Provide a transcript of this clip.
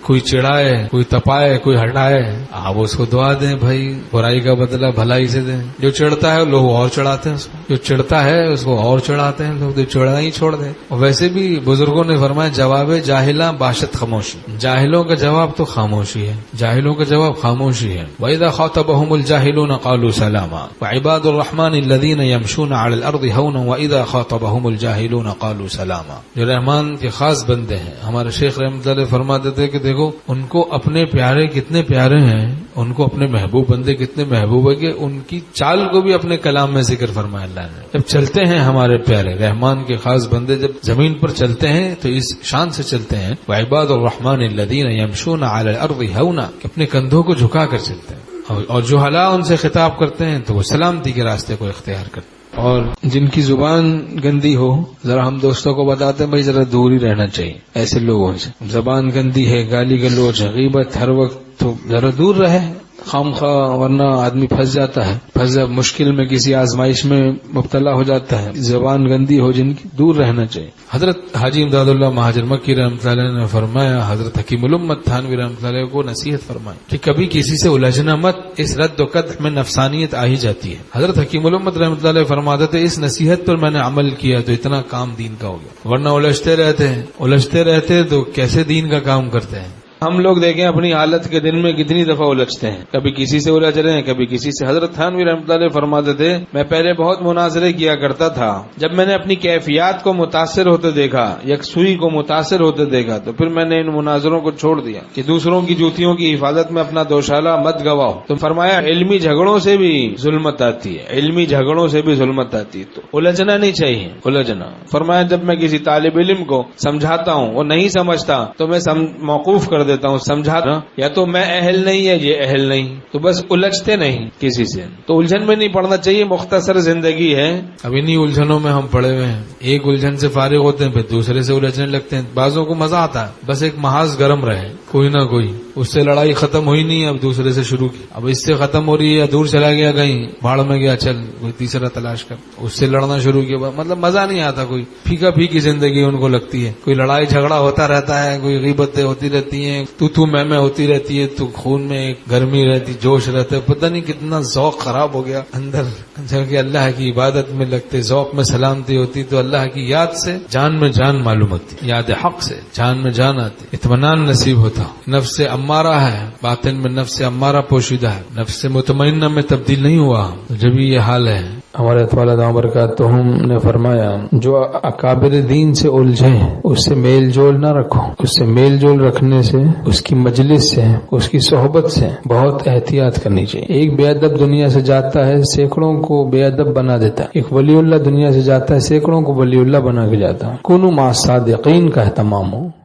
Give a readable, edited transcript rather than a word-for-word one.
کوئی چڑھائے، کوئی تپائے، کوئی ہٹائے، آپ اس کو دعا دیں، بھائی برائی کا بدلہ بھلائی سے دیں۔ جو چڑھتا ہے لوگ اور چڑھاتے ہیں اس کو، جو چڑھتا ہے اس کو اور چڑھاتے ہیں لوگ، جو چڑھنا ہی چھوڑ دیں۔ اور ویسے بھی بزرگوں نے فرمایا جواب جاہلاں باشد خاموشی، جاہلوں کا جواب تو خاموشی ہے، جاہلوں کا جواب خاموشی ہے۔ وَإِذَا خَاطَبَهُمُ الْجَاهِلُونَ قَالُوا سَلَامًا وَعِبَادُ الرَّحْمَنِ الَّذِينَ يَمْشُونَ عَلَى الْأَرْضِ هَوْنًا وَإِذَا خَاطَبَهُمُ الْجَاهِلُونَ قَالُوا سَلَامًا۔ جو رحمان کے خاص بندے ہیں، ہمارے شیخ رحمۃ اللہ فرماتے تھے کہ دیکھو ان کو اپنے پیارے کتنے پیارے ہیں، ان کو اپنے محبوب بندے کتنے محبوب ہے کہ ان کی چال کو بھی اپنے کلام میں ذکر فرمایا اللہ نے۔ جب چلتے ہیں ہمارے پیارے رحمان کے خاص بندے جب زمین پر چلتے ہیں تو اس شان سے چلتے ہیں، وعباد الرحمن الذین یمشون علی الارض ہونا، اپنے کندھوں کو جھکا کر چلتے ہیں، اور جو حلا ان سے خطاب کرتے ہیں تو وہ سلامتی کے راستے کو اختیار کرتے ہیں۔ اور جن کی زبان گندی ہو، ذرا ہم دوستوں کو بتاتے ہیں بھائی ذرا دور ہی رہنا چاہیے ایسے لوگوں سے، زبان گندی ہے، گالی گلوچ، غیبت ہر وقت، تو ذرا دور رہے خام خواہ، ورنہ آدمی پھنس جاتا ہے، مشکل میں کسی آزمائش میں مبتلا ہو جاتا ہے۔ زبان گندی ہو جن کی دور رہنا چاہیے۔ حضرت حاجی امداد اللہ مہاجر مکی رحمۃ اللہ علیہ نے فرمایا، حضرت حکیم الامت تھانوی رحمۃ اللہ علیہ کو نصیحت فرمائی کہ کبھی کسی سے الجھنا مت، اس رد و قدح میں نفسانیت آ ہی جاتی ہے۔ حضرت حکیم الامت رحمۃ اللہ علیہ فرماتے تھے اس نصیحت پر میں نے عمل کیا تو اتنا کام دین کا ہو گیا، ورنہ الجھتے رہتے تو کیسے دین کا کام کرتے ہیں۔ ہم لوگ دیکھیں اپنی حالت کے دن میں کتنی دفعہ الجھتے ہیں، کبھی کسی سے الجھ رہے ہیں، کبھی کسی سے۔ حضرت تھانوی رحمۃ اللہ علیہ فرماتے تھے میں پہلے بہت مناظرے کیا کرتا تھا، جب میں نے اپنی کیفیات کو متاثر ہوتے دیکھا، یکسوئی کو متاثر ہوتے دیکھا، تو پھر میں نے ان مناظروں کو چھوڑ دیا کہ دوسروں کی جوتیوں کی حفاظت میں اپنا دوشالہ مت گواؤ۔ تو فرمایا علمی جھگڑوں سے بھی ظلمت آتی ہے، علمی جھگڑوں سے بھی ظلمت آتی ہے، تو الجھنا نہیں چاہیے، الجھنا۔ فرمایا جب میں کسی طالب علم کو سمجھاتا ہوں وہ نہیں سمجھتا تو میں موقوف کر دیتا ہوں، سمجھاتا یا تو میں اہل نہیں ہے یہ اہل نہیں، تو بس الجھتے نہیں کسی سے، تو الجھن میں نہیں پڑنا چاہیے۔ مختصر زندگی ہے، اب انہی الجھنوں میں ہم پڑے ہوئے ہیں، ایک الجھن سے فارغ ہوتے ہیں پھر دوسرے سے الجھنے لگتے ہیں۔ بعضوں کو مزہ آتا ہے بس ایک محاذ گرم رہے، کوئی نہ کوئی، اس سے لڑائی ختم ہوئی نہیں، اب دوسرے سے شروع کی، اب اس سے ختم ہو رہی ہے، دور چلا گیا کہیں بھاڑ میں گیا، چل کوئی تیسرا تلاش کر، اس سے لڑنا شروع کیا، مطلب مزہ نہیں آتا، کوئی پھیکا پھیکی زندگی ان کو لگتی ہے، کوئی لڑائی جھگڑا ہوتا رہتا ہے، کوئی غیبتیں ہوتی رہتی ہیں، تو میں ہوتی رہتی ہے، تو خون میں گرمی رہتی، جوش رہتا ہے، پتہ نہیں کتنا ذوق خراب ہو گیا اندر، جبکہ اللہ کی عبادت میں لگتے، ذوق میں سلامتی ہوتی تو اللہ کی یاد سے جان میں جان معلوم ہوتی، یاد حق سے جان میں جان آتی، اطمینان نصیب ہوتا۔ نفس امارہ ہے، باطن میں نفس امارہ پوشیدہ ہے، نفس مطمئنہ میں تبدیل نہیں ہوا، جب یہ حال ہے۔ ہمارے طالب برکاتہم نے فرمایا جو اکابر دین سے الجھے اس سے میل جول نہ رکھو، اس سے میل جول رکھنے سے، اس کی مجلس سے، اس کی صحبت سے بہت احتیاط کرنی چاہیے۔ ایک بے ادب دنیا سے جاتا ہے سینکڑوں کو بے ادب بنا دیتا ہے، ایک ولی اللہ دنیا سے جاتا ہے سینکڑوں کو ولی اللہ بنا کے جاتا ہے۔ کنوا مع الصادقین کا اہتمام ہو۔